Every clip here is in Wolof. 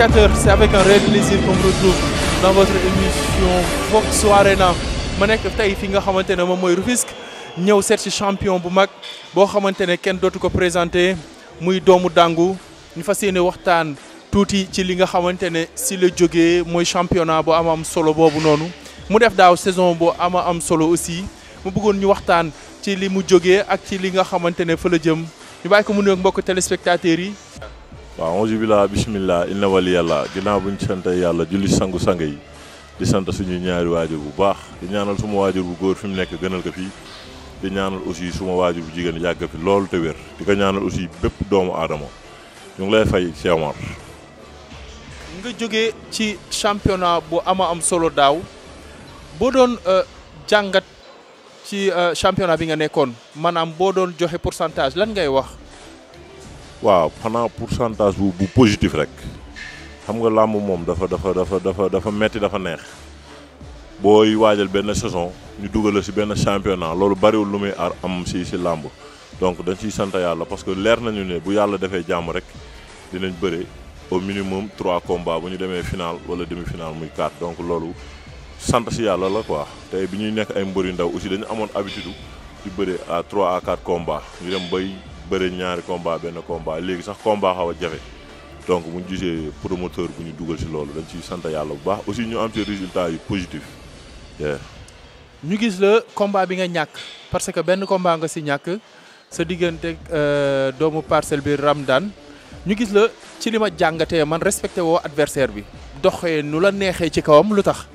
téléspectateurs, c'est avec un réel plaisir qu'on me retrouve dans votre émission Vox Arena ma nekk tey fi nga xamante ne moom mooy Rufisque ñëw seet ci champion bu mag boo xamante ne kenn dootu ko présenté muy doomu Dangu ñu fas yéene waxtaan tuuti ci li nga xamante ne si la jógee mooy championnat bu am solo boobu noonu mu def daaw saison bu am solo aussi mu bëggoon ñu waxtaan ci li mu jógee ak ci li nga xamante ne fa la jëm ñu bàyyi ko mu nuyoog mbokk téléspectateurs yi. waaw auzu billah bismillah inna wali yàlla ginnaaw bu ñu sant yàlla julli sangu-sang yi di sant suñu ñaari waajur bu baax di ñaanal suma waajur bu góor fi mu nekk gënal ko fii di ñaanal aussi suma waajur bu jigéen yàgg fi loolu te wér di ko ñaanal aussi bépp doomu aadama ñu ngi lay fay Cheikh Omar. nga jógee ci championnat bu am solo daaw boo doon jàngat ci championnat bi nga nekkoon maanaam boo doon joxe pourcentage lan ngay wax. waaw xanaa pourcentage bu positif rek xam nga làmb moom dafa metti dafa neex booy waajal benn saison ñu dugal ci benn championnat loolu bariwul lu muy am ci làmb donc dañ ciy sant yàlla parce que leer nañu ne bu yàlla defee jàmm rek dinañ bëre au minimum 3 combats bu ñu demee final wala demi-finale muy 4 donc loolu sant ci yàlla la quoi tey bi ñuy nekk ay mbër yu ndaw aussi dañu amoon habitude di bëre à 3 à 4 combats ñu dem bay bëre ñaari combat benn combat léegi sax combat xaw a jafe donc bu ñu gisee promoteur bu ñu dugal ci loolu dañ ciy sant yàlla bu baax aussi ñu am ci résultat yu positif. ñu gis la combat bi nga ñàkk parce que benn combat nga ci ñàkk sa diggante doomu Parcelles bi Ramdan ñu gis la ci li ma jàngatee man respecté woo adversaire bi doxee nu la neexee ci kawam lu tax.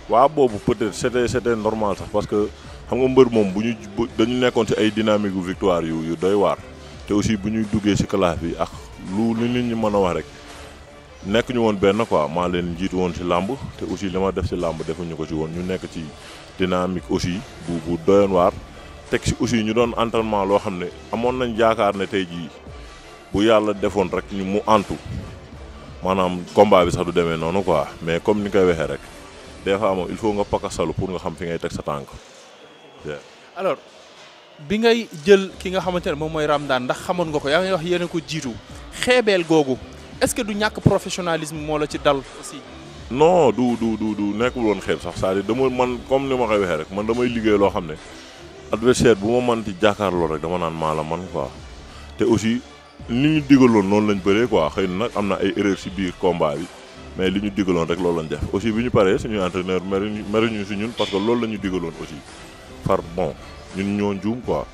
waaw boobu peut-être c'était normal sax parce que xam nga mbër moom bu ñu dañu nekkoon ci ay dynamique gu victoire yu doy waar te aussi bu ñuy duggee ci classe bi ak lu nit ñi mën a wax rek nekk ñu woon benn quoi maa leen jiitu woon ci làmb te aussi li ma def ci làmb defuñu ko ci woon ñu nekk ci dynamique aussi bu doyoon waar teg ci aussi ñu doon entraînement loo xam ne amoon nañ yaakaar ne tey jii bu yàlla defoon rek ñu mu antu maanaam combat bi sax du demee noonu quoi mais comme ni koy waxee rek des fois moom il faut nga pakasalu pour nga xam fi ngay teg sa tànk. alors bi ngay jël ki nga xamante ne moom mooy Ramdan ndax xamoon nga ko yaa ngi wax yéen a ko jiitu xeebeel googu est-ce que du ñàkk professionnalisme moo la ci dal aussi. non du nekkul woon xeeb sax c'est-à-dire dama man comme ni ma koy waxee rek man damay liggéey loo xam ne adversaire bu ma mën ci jàkkaarloo rek dama naan maa la man quoi te aussi li ñu digaloon noonu lañ bëree quoi xëy na nag am na ay erreur ci biir combat bi mais li ñu digaloon rek loolu lañ def aussi bi ñu paree suñuy entraîneur meruñu ci ñun parce que loolu la ñu digaloon aussi far bon ñun ñoo juum quoi.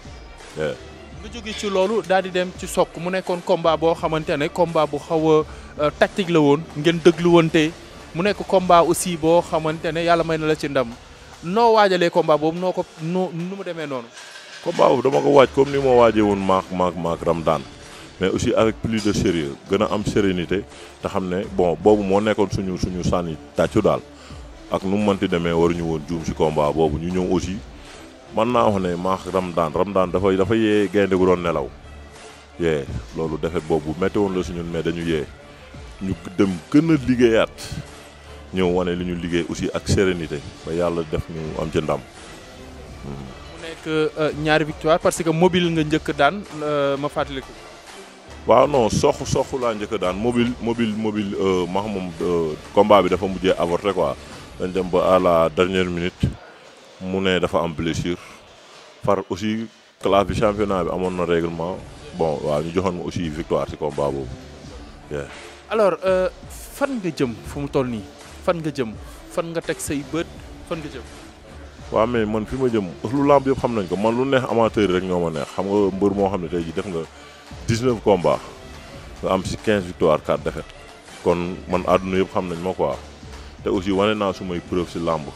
nga jóge ci loolu daal di dem ci Sokh mu nekkoon combat boo xamante ne combat bu xaw a tactique la woon ngeen dëglu woon te mu nekk combat aussi boo xamante ne yàlla may na la ci ndam noo waajalee combat boobu noo ko nu mu demee noonu. combat boobu dama ko waaj comme ni ma waajee woon maak Ramdan mais aussi avec plus de sérieux gën a am sérénité te xam ne bon boobu moo nekkoon suñu sànni tàccu daal ak nu mu mënti demee waruñu woon juum ci combat boobu ñu ñëw aussi. man naa wax ne maax Ramdan dafa yee gaynde gu doon nelaw yee loolu defet boobu métti woon la si ñun mais dañu yee ñu dem gën a liggéeyaat ñëw wane li ñu liggéey aussi ak sérénité ba yàlla def ñu am ci ndam. mu nekk ñaari victoire parce que mobile nga njëkk daan ma fàttaliku. waaw non sox laa njëkk daan mobile maax moom combat bi dafa mujjee avorté quoi dañ dem ba à la dernière minute. mu ne dafa am blessure far aussi classe bi championnat bi amoon na règlement bon waaw ñu joxoon ma aussi victoire ci combat boobu. alors fan nga jëm fu mu toll nii fan nga jëm fan nga teg say bët fan nga jëm. waaw mais man fi ma jëm lu lamb yëpp xam nañ ko man lu neex amateur rek ñoo ma neex xam nga mbër moo xam ne tey jii def nga 19 combats nga am ci 15 victoires 4 défaites kon man àdduna yëpp xam nañ ma quoi te aussi wane naa su may preuve ci lamb.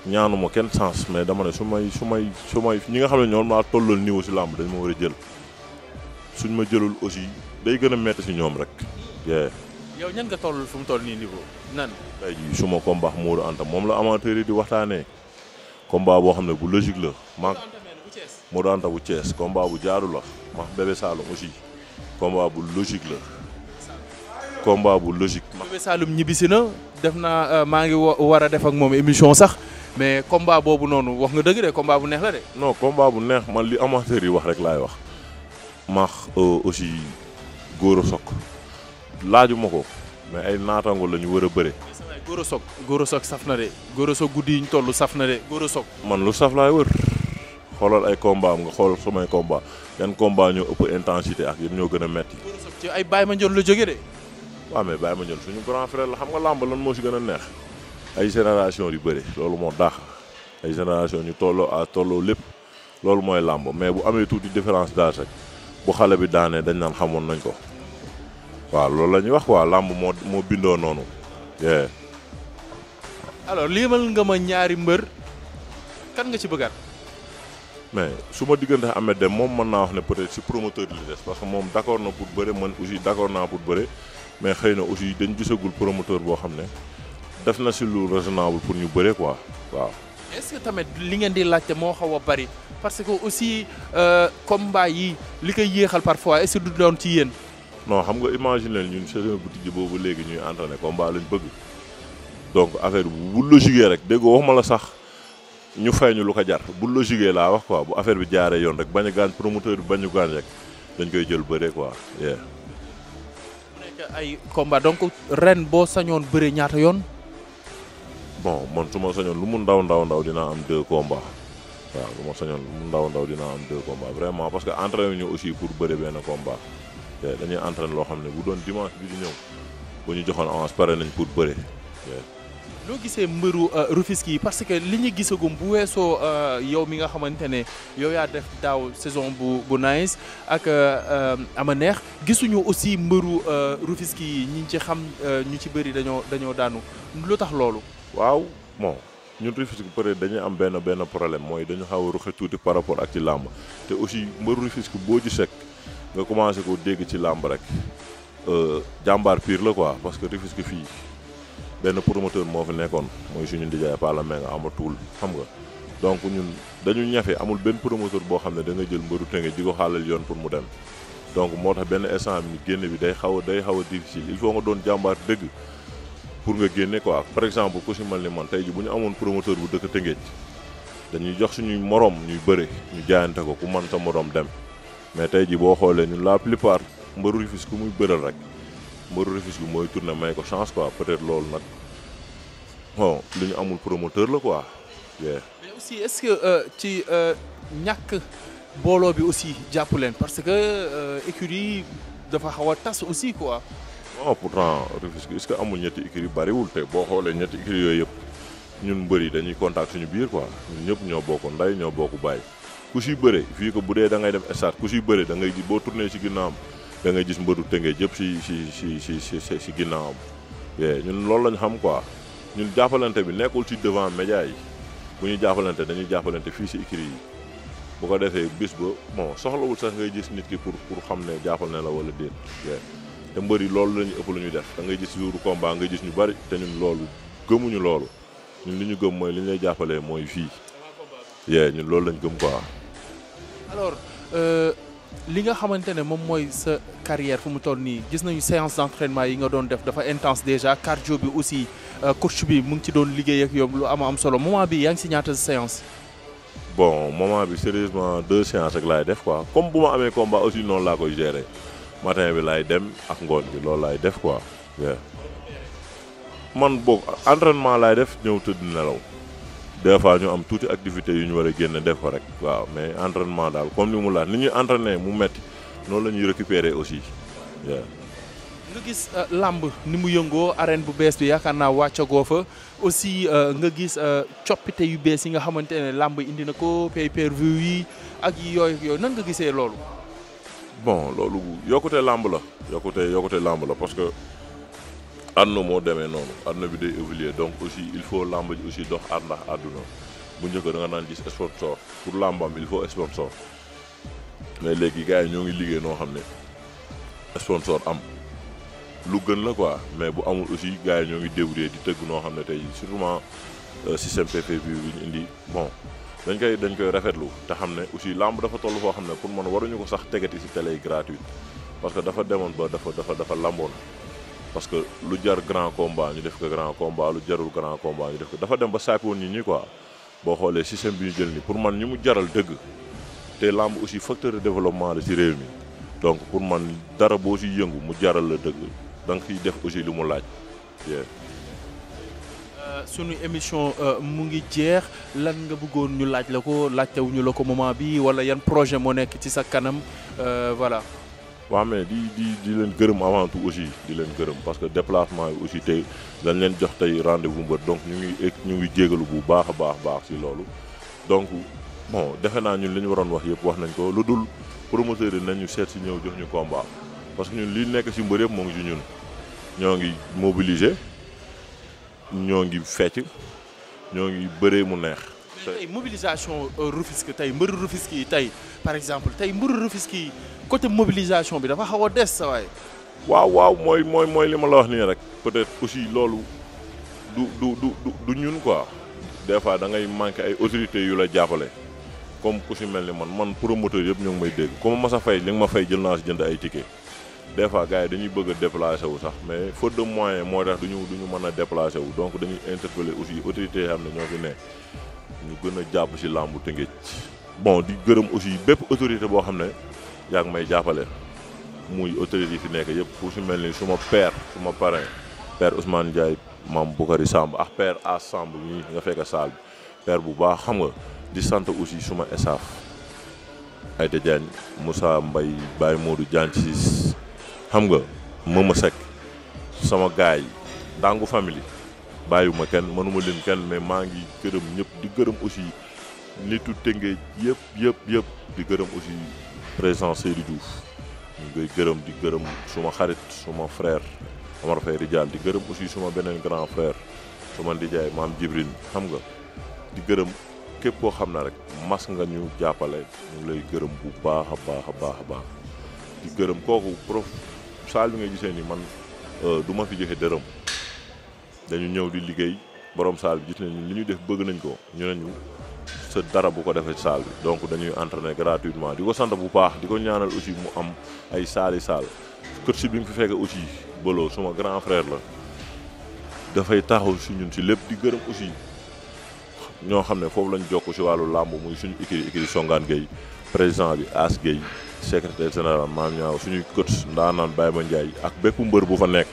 ñaanuma kenn sens mais dama ne su may ñi nga xam ne ñoom laa tollal niveau ci làmb dañ ma war a jël suñ ma jëlul aussi day gën a metti ci ñoom rek. yow ñan nga tollal fu mu toll nii niveau nan. tey jii suma combat Modou Anta moom la amateur yi di waxtaanee combat boo xam ne bu logique la maak Modou Anta bu Thiès combat bu jaaru la maak Bébé Saloum aussi combat bu logique la. combat bu logique. Bébé Saloum ñibbisi na def naa maa ngi war a def ak moom émission sax. mais combat boobu noonu wax nga dëgg de combat bu neex la de. non combat bu neex man li amateur yi wax rek laay wax maax aussi góor a Sokh laaju ma ko mais ay naataango la ñu war a bëre. Gora Sock saf na de Gora Sock guddi yi ñu toll saf na de Gora Sock. man lu saf laay wër xoolal ay combat am nga xool samay combat yan combat ñoo ëpp intensité ak yéen ñoo gën a metti. Gora Sock ci ay Baye Mandione la jógee de. waaw mais Baye Mandione suñu grand frère la xam nga làmb lan moo si gën a neex ay génération yu bëri loolu moo daax ay génération ñu tolloo lépp loolu mooy làmb mais bu amee tuuti différence d'âge rek bu xale bi daanee dañ naan xamoon nañ ko waaw loolu la ñuy wax quoi làmb moo bindoo noonu. alors limal nga ma ñaari mbër kan nga ci bëggaat. mais su ma diggante Ameth Deme moom mën naa wax ne peut-être si promoteur li des parce que moom d'accord na pour bëre man aussi d'accord naa pour bëre mais xëy na aussi dañ gisagul promoteur boo xam ne def na si lu raisonnable pour ñu bëre quoi waaw. est-ce que tamit li ngeen di laajte moo xaw a bari parce que aussi combat yi li koy yéexal parfois est-ce que du doon ci yéen. non xam nga imaginer ñun saison bu tijji boobu léegi ñuy entraîner combat lañ bëgg donc affaire bu logique rek déggoo waxuma la sax. ñu fay ñu lu ko jar bu logique laa wax quoi bu affaire bi jaaree yoon rek bañ a gaañ promoteur bi bañ a gaañ rek dañ koy jël bëre quoi. mu nekk ay combat donc ren boo sañoon bëre ñaata yoon. bon man su ma sañoon lu mu ndaw dinaa am 2 combats waaw lu ma sañoon lu mu ndaw dinaa am 2 combats vraiment parce que entraîné ñu aussi pour bëre benn combat dañuy entraîné loo xam ne bu doon dimanche bi di ñëw bu ñu joxoon avance pare nañ pour bëre. loo gisee mbëru Rufisque yi parce que li ñu gisagum bu weesoo yow mi nga xamante ne yow yaa def daaw saison bu nice ak ama neex gisuñu aussi mbëru Rufisque yi ñi ci xam ñu ci bëri dañoo daanu lu tax loolu. waaw bon ñun Rufisque peut-être dañuy am benn problème mooy dañu xaw a ruxe tuuti par rapport ak ci làmb te aussi mbëru Rufisque boo ci sekk nga commencé ko dégg ci làmb rek jàmbaar pire la quoi parce que Rufisque fii. benn promoteur moo fi nekkoon mooy suñu ndijaay Pala Mbengue amatul xam nga donc ñun dañu ñafe amul benn promoteur boo xam ne da nga jël mbëru Tëngéej di ko xaalal yoon pour mu dem donc moo tax benn instant bi génne bi day xaw a difficile il faut nga doon jàmbaar dëgg pour nga génne quoi par exemple ku si mel ni man tey ji bu ñu amoon promoteur bu dëkk Tëngéej dañuy jox suñuy morom ñuy bëre ñu jaayante ko ku man sa morom dem mais tey ji boo xoolee ñun la plupart mbëru Rufisque ku muy bëral rek mbëru Rufisque mooy tourné may ko chance quoi peut-être loolu nag bon li ñu amul promoteur la quoi. mais aussi est-ce que ci ñàkk booloo bi aussi jàpp leen parce que écurie dafa xaw a tas aussi quoi. non pourtant Rufisque est-ce que amul ñetti écurie bariwul te boo xoolee ñetti écurie yooyu yëpp ñun mbëri dañuy contact suñu biir quoi ñun ñëpp ñoo bokk nday ñoo bokk baay ku siy bëre fii ko bu dee da ngay dem stade ku siy bëre da ngay boo tourné si ginnaawam da ngay gis mbëru Tëngéej yëpp si ginnaawam ñun loolu lañ xam quoi ñun jàppalante bi nekkul ci devant média yi bu ñu jàppalante dañuy jàppalante fii si écurie yi bu ko defee bis ba bon soxlawul sax ngay gis nit ki pour xam ne jàppal ne la wala déet te mbëri loolu la ñu ëpp lu ñuy def da ngay gis jouru combat nga gis ñu bari te ñun loolu gëmuñu loolu ñun li ñu gëm mooy li ñu lay jàppalee mooy fii ñun loolu lañ gëm quoi. alors li nga xamante ne moom mooy sa carrière fu mu toll nii gis nañu séance d'entraînement yi nga doon def dafa intense déjà cardio bi aussi coach bi mu ngi ci doon liggéey ak yow lu am solo moment bi yaa ngi si ñaata séance. bon moment bi sérieusement 2 séances rek laay def quoi comme bu ma amee combat aussi noonu laa koy gérer matin bi laay dem ak ngoon bi loolu laay def quoi. man boog entraînement laay def ñëw tëdd nelaw des fois ñu am tuuti activité yu ñu war a génn def ko rek waaw mais entraînement daal comme ni mu laat ni ñuy entraîner mu metti noonu la ñuy récupérer aussi. nga gis làmb ni mu yëngoo arène bu bees bi yaakaar naa wàccagoo fa aussi nga gis coppite yu bees yi nga xamante ne làmb indi na ko pay-per-view yi ak yooyu nan nga gisee loolu. bon loolu yokkute làmb la yokkute làmb la parce que àdduna moo demee noonu àdduna bi day évoluer donc aussi il faut làmb ji aussi dox ànd ak àdduna bu njëkk da nga naan gis sponsor pour làmbam il faut sponsor mais léegi gars yi ñoo ngi liggéey noo xam ne sponsor am lu gën la quoi mais bu amul aussi gars yi ñoo ngi débrouiller di tëgg noo xam ne tey surtout système PPV bi ñu indi bon dañ koy rafetlu te xam ne aussi làmb dafa toll foo xam ne pour man waruñu ko sax tegati ci télé yi gratuite parce que dafa demoon ba dafa lamboon parce que lu jar grand combat ñu def ko grand combat lu jarul grand combat ñu def ko dafa dem ba saapi woon nit ñi quoi boo xoolee système bi ñu jël nii pour man ñi mu jaral dëgg te làmb aussi facteur de développement la ci réew mi donc pour man dara boo ci yëngu mu jaral la dëgg da nga fiy def aussi lu mu laaj. sunu émission mu ngi jeex lan nga bëggoon ñu laaj la ko laajtewuñu la ko moment bi wala yan projet moo nekk ci sa kanam voilà. waaw mais di leen gërëm avant tout aussi di leen gërëm parce que déplacement yi aussi tey dañ leen jox tey rendez-vous mbër donc ñu ngi jégalu bu baax a baax si loolu donc bon defe naa ñun li ñu waroon wax yëpp wax nañ ko lu dul promoteur yi nañu seet si ñëw jox ñu combat parce que ñun li nekk si mbër yëpp moo ngi si ñun ñoo ngi mobiliser ñoo ngi fecc ñoo ngi bëree mu neex. tey mobilisation Rufisque tey mbëru Rufisque yi tey par exemple tey mbëru Rufisque yi côté mobilisation bi dafa xaw a des sa waay. waaw mooy li ma la wax nii rek peut-être aussi loolu du ñun quoi des fois da ngay manqué ay autorités yu la jàppale comme ku si mel ni man promoteur yëpp ñoo ngi may dégg comme ma sa fay li nga ma fay jël naa si jënd ay ticket des fois gars yi dañuy bëgg a déplacer wu sax mais faute de moyens moo tax duñu mën a déplacer wu donc dañuy interpeller aussi autorités yi xam ne ñoo fi ne ñu gën a jàpp si làmbu Tëngéej bon di gërëm aussi bépp autorité boo xam ne yaa ngi may jàppale muy autorité yi fi nekk yëpp ku si mel ni suma père suma parrain père Ousmane Ndiaye maam Boukari Samb ak père As Samb ñi nga fekk saal bi père bu baax xam nga di sant aussi suma staff Aïda Diagne Moussa Mbaye Baye Modou Diagne Ciss xam nga Mama Seck sama gars yi Dangu famille bàyyiwuma kenn mënuma lim kenn mais maa ngi gërëm ñëpp di gërëm aussi nitu Tëngéej yëpp di gërëm aussi président Seydou Diouf ñu ngay gërëm di gërëm suma xarit suma frère Omar Faye Rijal di gërëm aussi suma beneen grand frère suma ndijaay maam Djibril xam nga di gërëm képp koo xam ne rek mas nga ñu jàppale ñu lay gërëm bu baax a baax di gërëm kooku prof saal bi nga gisee ni man du ma fi joxe dërëm dañu ñëw di liggéey borom saal bi gis nañu li ñu def bëgg nañ ko ñu ne ñu sa dara bu ko defee saal bi donc dañuy entraîner gratuitement di ko sant bu baax di ko ñaanal aussi mu am ay saal kër si bi mu fi fekk aussi Bolo suma grand frère la dafay taxaw si ñun si lépp di gërëm aussi ñoo xam ne foofu lañ jokk si wàllu làmb muy suñu écurie Songane Gueye président bi As Gueye secrétaire général Maam Ñaaw suñuy coach ndaanaan Baye Ma Ndiaye ak bépp mbër bu fa nekk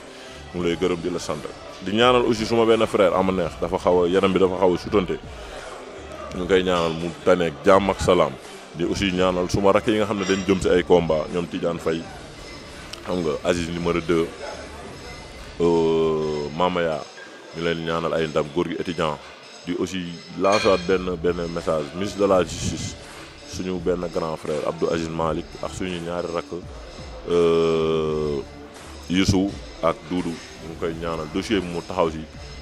mu lay gërëm di la sant di ñaanal aussi suma benn frère ama neex dafa xaw a yaram bi dafa xaw a sutante ñu koy ñaanal mu taneeg jàmm ak salaam di aussi ñaanal suma rakk yi nga xam ne dañ jëm si ay combat ñoom Tidiane Faye xam nga Aziz numéro 2 Mamaya ñu leen ñaanal ay ndam góor gi étudiant di aussi lancer benn message ministre de la justice suñu benn grand frère Abdou Aziz Malick ak suñu ñaari rakk Youssou ak Doudou ñu ngi koy ñaanal dossier bi mu taxaw si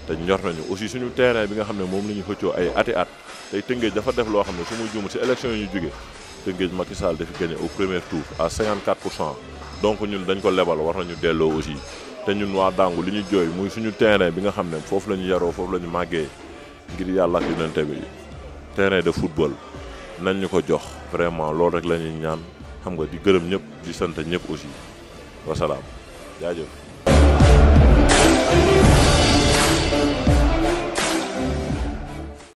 te ñor nañu aussi suñu terrain bi nga xam ne moom la ñu xëccoo ay ati at tey Tëngéej dafa def loo xam ne su muy juum si élection yi ñu jógee Tëngéej Macky Sall dafi gagné au premier tour à 54% donc ñun dañ ko lebal war nañu delloo aussi te ñun waa Dangu li ñu jooy muy suñu terrain bi nga xam ne foofu la ñu yaroo foofu la ñu màggee ngir yàlla ak yonente bi terrain de football nañ ñu ko jox vraiment loolu rek la ñuy ñaan xam nga di gërëm ñëpp di sant ñëpp aussi wasalaam jaajëf